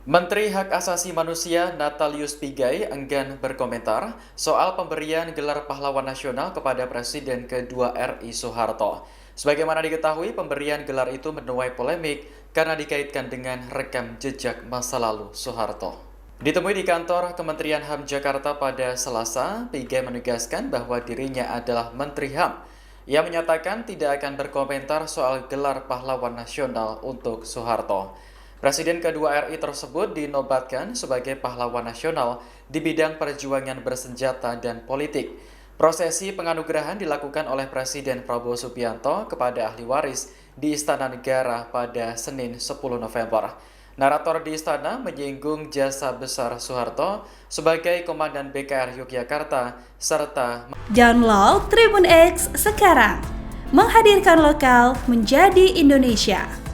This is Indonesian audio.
Menteri Hak Asasi Manusia Natalius Pigai enggan berkomentar soal pemberian gelar pahlawan nasional kepada Presiden kedua RI Soeharto. Sebagaimana diketahui, pemberian gelar itu menuai polemik karena dikaitkan dengan rekam jejak masa lalu Soeharto. Ditemui di kantor Kementerian HAM Jakarta pada Selasa, Pigai menegaskan bahwa dirinya adalah Menteri HAM. Ia menyatakan tidak akan berkomentar soal gelar pahlawan nasional untuk Soeharto. Presiden kedua RI tersebut dinobatkan sebagai pahlawan nasional di bidang perjuangan bersenjata dan politik. Prosesi penganugerahan dilakukan oleh Presiden Prabowo Subianto kepada ahli waris di Istana Negara pada Senin 10 November. Narator di istana menyinggung jasa besar Soeharto sebagai Komandan BKR Yogyakarta serta Download Tribun X sekarang, menghadirkan lokal menjadi Indonesia.